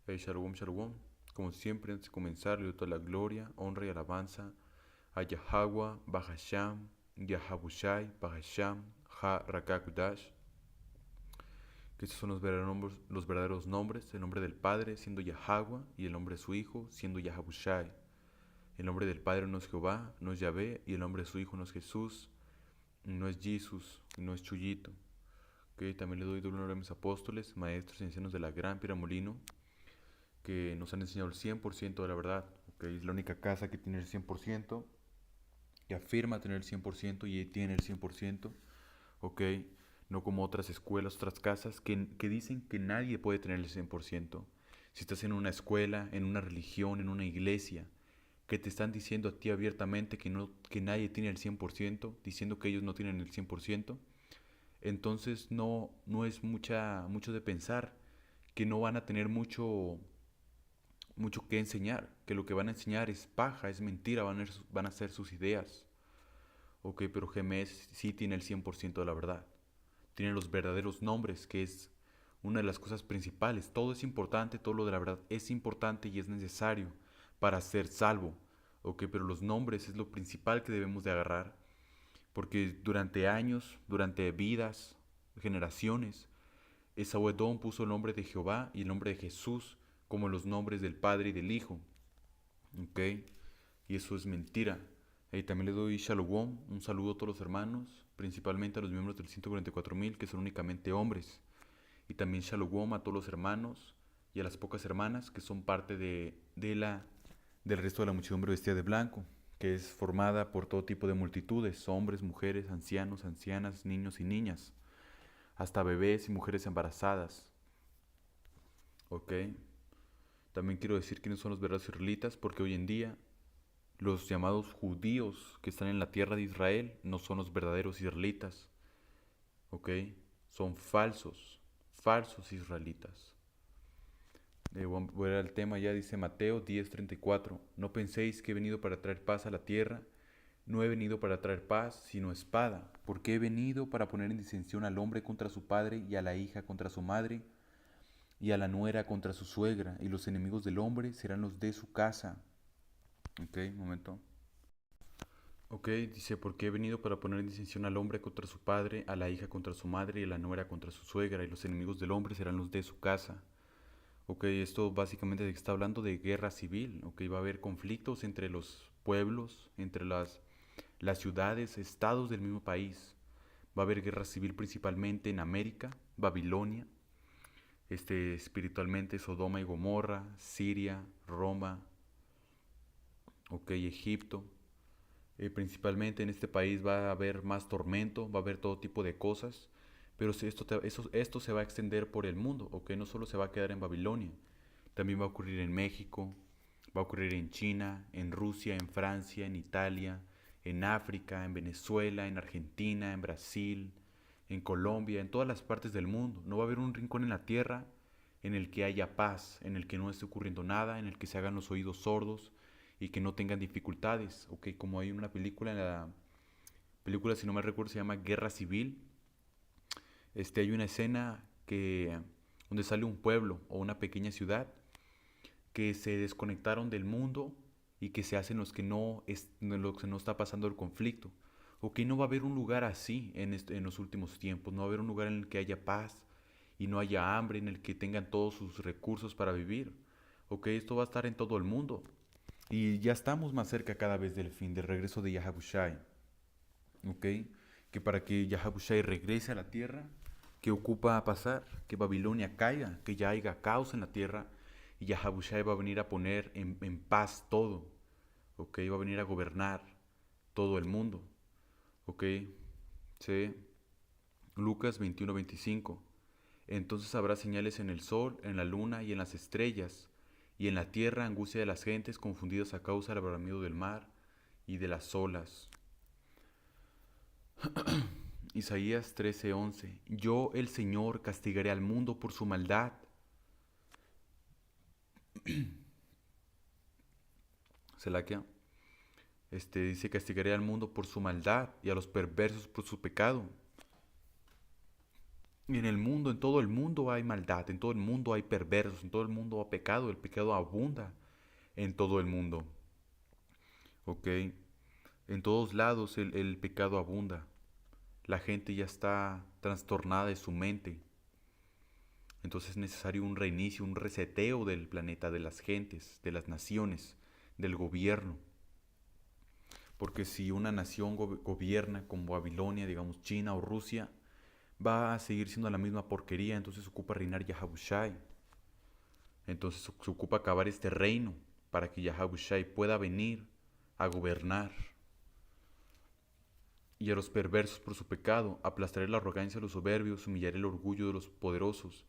Hey, Shalom, Shalom. Como siempre, antes de comenzar, le doy toda la gloria, honra y alabanza a Yahweh, Bahasham, Yahabushai, Bahasham, Ha Rakakudash. Que estos son los verdaderos nombres: el nombre del Padre siendo Yahweh y el nombre de su Hijo siendo Yahabushai. El nombre del Padre no es Jehová, no es Yahvé, y el nombre de su Hijo no es Jesús, no es Jesus, no es Chuyito. Okay, también le doy doble honor a mis apóstoles, maestros y ancianos de la Gran Piramolino, que nos han enseñado el 100% de la verdad. Okay, es la única casa que tiene el 100%, que afirma tener el 100% y tiene el 100%. Ok, no como otras escuelas, otras casas que dicen que nadie puede tener el 100%. Si estás en una escuela, en una religión, en una iglesia, que te están diciendo a ti abiertamente que nadie tiene el 100%, diciendo que ellos no tienen el 100%, entonces no es mucho de pensar que no van a tener mucho que enseñar, que lo que van a enseñar es paja, es mentira, van a ser sus ideas. Ok, pero GMS sí tiene el 100% de la verdad. Tiene los verdaderos nombres, que es una de las cosas principales. Todo es importante, todo lo de la verdad es importante y es necesario para ser salvo. Ok, pero los nombres es lo principal que debemos de agarrar, porque durante años, durante vidas, generaciones, Esaúedón puso el nombre de Jehová y el nombre de Jesús como los nombres del Padre y del Hijo. ¿Ok? Y eso es mentira. Y también le doy Shalom, un saludo a todos los hermanos, principalmente a los miembros del 144.000, que son únicamente hombres. Y también Shalom a todos los hermanos y a las pocas hermanas que son parte del resto de la muchedumbre vestida de blanco, que es formada por todo tipo de multitudes: hombres, mujeres, ancianos, ancianas, niños y niñas, hasta bebés y mujeres embarazadas. ¿Ok? También quiero decir quiénes son los verdaderos israelitas, porque hoy en día los llamados judíos que están en la tierra de Israel no son los verdaderos israelitas, ¿ok? Son falsos israelitas. Voy a ir al tema ya, dice Mateo 10:34. No penséis que he venido para traer paz a la tierra. No he venido para traer paz, sino espada, porque he venido para poner en disensión al hombre contra su padre, y a la hija contra su madre, y a la nuera contra su suegra, y los enemigos del hombre serán los de su casa. Ok, un momento. Ok, dice: porque he venido para poner en distinción al hombre contra su padre, a la hija contra su madre y a la nuera contra su suegra, y los enemigos del hombre serán los de su casa. Ok, esto básicamente está hablando de guerra civil. Ok, va a haber conflictos entre los pueblos, entre las ciudades, estados del mismo país. Va a haber guerra civil principalmente en América, Babilonia, espiritualmente Sodoma y Gomorra, Siria, Roma, ok, Egipto. Principalmente en este país va a haber más tormento, va a haber todo tipo de cosas, pero si esto se va a extender por el mundo, ¿ok? No solo se va a quedar en Babilonia, también va a ocurrir en México, va a ocurrir en China, en Rusia, en Francia, en Italia, en África, en Venezuela, en Argentina, en Brasil, en Colombia, en todas las partes del mundo. No va a haber un rincón en la tierra en el que haya paz, en el que no esté ocurriendo nada, en el que se hagan los oídos sordos y que no tengan dificultades. Ok, como hay una película, en la película, si no me recuerdo, se llama Guerra Civil. Hay una escena donde sale un pueblo o una pequeña ciudad que se desconectaron del mundo y que se hacen lo que no está pasando el conflicto. Ok, no va a haber un lugar así en los últimos tiempos. No va a haber un lugar en el que haya paz y no haya hambre, en el que tengan todos sus recursos para vivir. Ok, esto va a estar en todo el mundo. Y ya estamos más cerca cada vez del fin, del regreso de Yahabushai. ¿Ok? Que para que Yahabushai regrese a la tierra, que ocupa pasar, que Babilonia caiga, que ya haya caos en la tierra, y Yahabushai va a venir a poner en paz todo. ¿Ok? Va a venir a gobernar todo el mundo. ¿Ok? Sí. Lucas 21:25. Entonces habrá señales en el sol, en la luna y en las estrellas, y en la tierra angustia de las gentes confundidas a causa del bramido del mar y de las olas. Isaías 13:11. Yo, el Señor, castigaré al mundo por su maldad. Se la queda. Dice: castigaré al mundo por su maldad y a los perversos por su pecado. En el mundo, en todo el mundo hay maldad, en todo el mundo hay perversos, en todo el mundo hay pecado, el pecado abunda en todo el mundo, ¿ok? En todos lados el pecado abunda. La gente ya está trastornada de su mente. Entonces es necesario un reinicio, un reseteo del planeta, de las gentes, de las naciones, del gobierno. Porque si una nación gobierna como Babilonia, digamos China o Rusia, va a seguir siendo la misma porquería, entonces ocupa reinar Yahabushai. Entonces se ocupa acabar este reino para que Yahabushai pueda venir a gobernar. Y a los perversos por su pecado, aplastaré la arrogancia de los soberbios, humillaré el orgullo de los poderosos,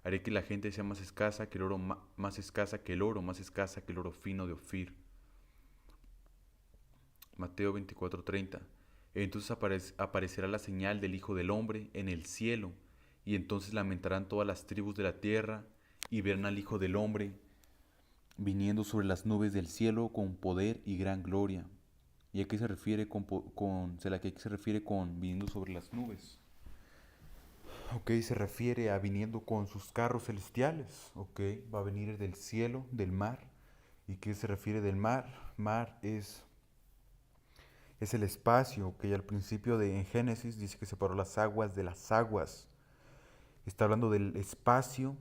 haré que la gente sea más escasa que el oro, más escasa que el oro, más escasa que el oro fino de Ofir. Mateo 24:30. Entonces aparecerá la señal del Hijo del Hombre en el cielo, y entonces lamentarán todas las tribus de la tierra, y verán al Hijo del Hombre viniendo sobre las nubes del cielo con poder y gran gloria. ¿Y a qué se refiere qué se refiere con viniendo sobre las nubes? Ok, se refiere a viniendo con sus carros celestiales. Ok, va a venir del cielo, del mar. ¿Y qué se refiere del mar? Mar es el espacio que al principio en Génesis dice que separó las aguas de las aguas. Está hablando del espacio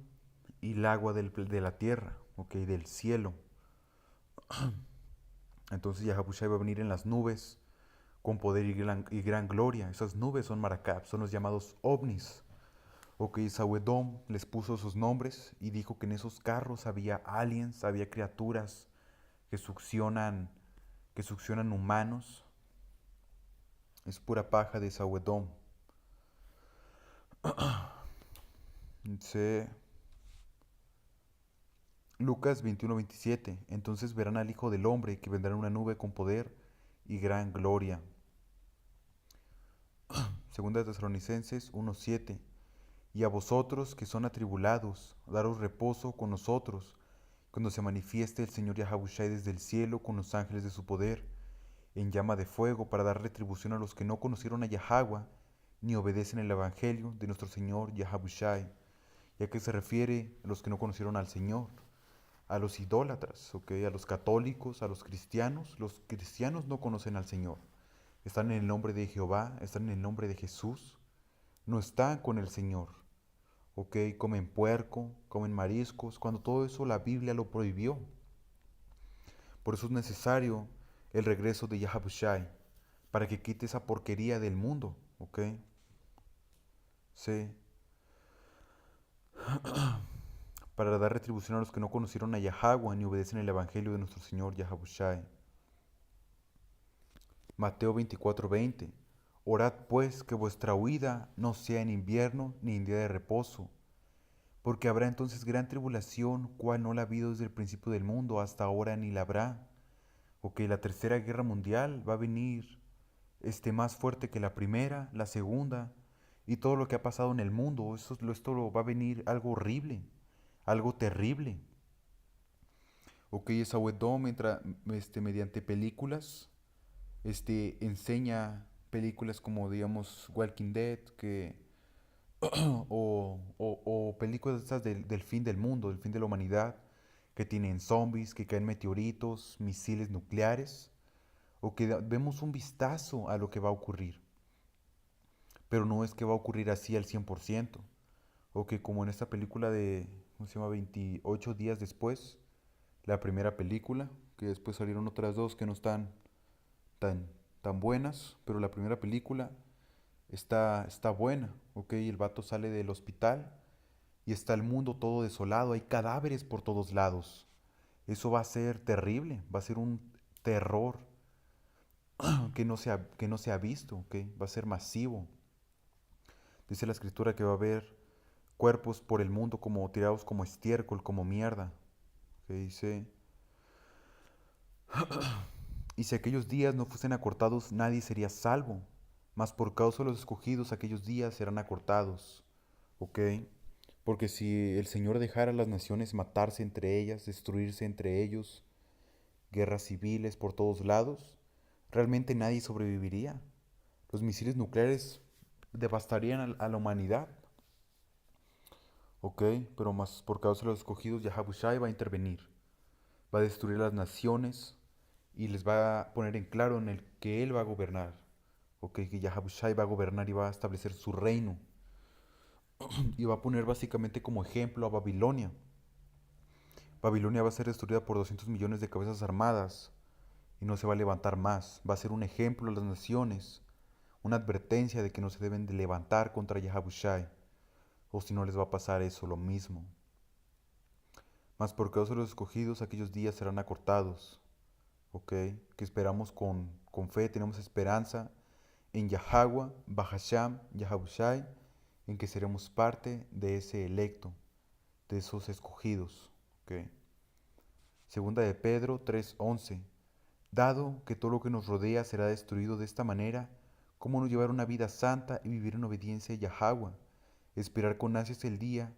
y el agua de la tierra, ok, del cielo. Entonces Yahabushai va a venir en las nubes con poder y gran gloria. Esas nubes son Maracab, son los llamados ovnis. Ok, Sawedom les puso sus nombres y dijo que en esos carros había aliens, había criaturas que que succionan humanos. Es pura paja de Sawedom. Dice Lucas 21:27. Entonces verán al Hijo del Hombre que vendrá en una nube con poder y gran gloria. Segunda de Tesalonicenses 1:7. Y a vosotros que son atribulados, daros reposo con nosotros, cuando se manifieste el Señor Yahabushai desde el cielo con los ángeles de su poder, en llama de fuego, para dar retribución a los que no conocieron a Yahagua, ni obedecen el Evangelio de nuestro Señor Yahabushai. ¿Y a qué se refiere a los que no conocieron al Señor? A los idólatras, ¿okay? A los católicos, a los cristianos. Los cristianos no conocen al Señor. Están en el nombre de Jehová, están en el nombre de Jesús. No están con el Señor. ¿Ok? Comen puerco, comen mariscos, cuando todo eso la Biblia lo prohibió. Por eso es necesario el regreso de Yahabushai, para que quite esa porquería del mundo. ¿Ok? Sí. Para dar retribución a los que no conocieron a Yahagua ni obedecen el Evangelio de nuestro Señor Yahabushai. Mateo 24:20. Orad pues que vuestra huida no sea en invierno ni en día de reposo, porque habrá entonces gran tribulación, cual no la ha habido desde el principio del mundo hasta ahora ni la habrá. Ok, la tercera guerra mundial va a venir más fuerte que la primera, la segunda, y todo lo que ha pasado en el mundo. Esto va a venir algo horrible, algo terrible. Ok, esa Wedom entra mediante películas, enseña películas como, digamos, Walking Dead, o películas estas del fin del mundo, del fin de la humanidad, que tienen zombies, que caen meteoritos, misiles nucleares, o que vemos un vistazo a lo que va a ocurrir. Pero no es que va a ocurrir así al 100%, o que como en esta película de, ¿cómo se llama? 28 días después, la primera película, que después salieron otras dos que no están tan, tan buenas, pero la primera película está buena, ok, el vato sale del hospital y está el mundo todo desolado, hay cadáveres por todos lados. Eso va a ser terrible, va a ser un terror que no se ha visto, ok, va a ser masivo. Dice la escritura que va a haber cuerpos por el mundo como tirados como estiércol, como mierda. Que dice, y si aquellos días no fuesen acortados, nadie sería salvo, mas por causa de los escogidos aquellos días serán acortados. ¿Ok? Porque si el Señor dejara a las naciones matarse entre ellas, destruirse entre ellos, guerras civiles por todos lados, realmente nadie sobreviviría. Los misiles nucleares devastarían a la humanidad. ¿ok? Pero más por causa de los escogidos, Yahabushai va a intervenir, va a destruir las naciones y les va a poner en claro en el que él va a gobernar, ¿ok? Que Yahabushai va a gobernar y va a establecer su reino y va a poner básicamente como ejemplo a Babilonia. Babilonia va a ser destruida por 200 millones de cabezas armadas y no se va a levantar más. Va a ser un ejemplo a las naciones, una advertencia de que no se deben de levantar contra Yahabushai, o si no les va a pasar eso, lo mismo. Mas por causa de los escogidos, aquellos días serán acortados, ¿ok? Que esperamos con fe, tenemos esperanza en Yahagua, Bahasham, Yahabushai, en que seremos parte de ese electo, de esos escogidos, ¿ok? Segunda de Pedro 3:11. Dado que todo lo que nos rodea será destruido de esta manera, ¿cómo no llevar una vida santa y vivir en obediencia a Yahagua? Esperar con ansias el día,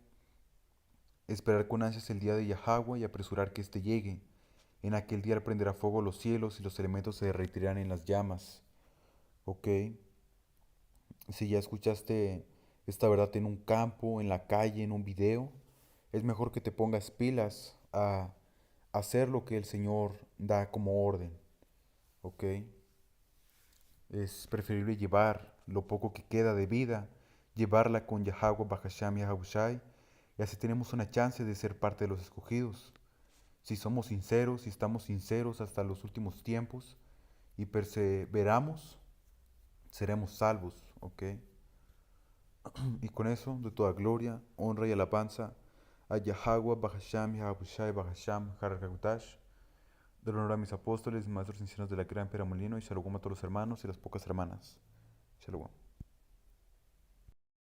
esperar con ansias el día de Yahagua y apresurar que éste llegue. En aquel día prenderá fuego los cielos y los elementos se derretirán en las llamas. ¿Ok? Si ya escuchaste esta verdad en un campo, en la calle, en un video, es mejor que te pongas pilas a hacer lo que el Señor da como orden. ¿Ok? Es preferible llevar lo poco que queda de vida, llevarla con Yahweh, Bahasham y Yahushai, y así tenemos una chance de ser parte de los escogidos. Si somos sinceros, si estamos sinceros hasta los últimos tiempos y perseveramos, seremos salvos, ¿ok? Y con eso, de toda gloria, honra y alabanza a Yahweh, Bahasham, Yahushai, Bahasham, Harakutash, del honor a mis apóstoles, maestros y ancianos de la gran Pera Molino, y shalom a todos los hermanos y las pocas hermanas. Shalom.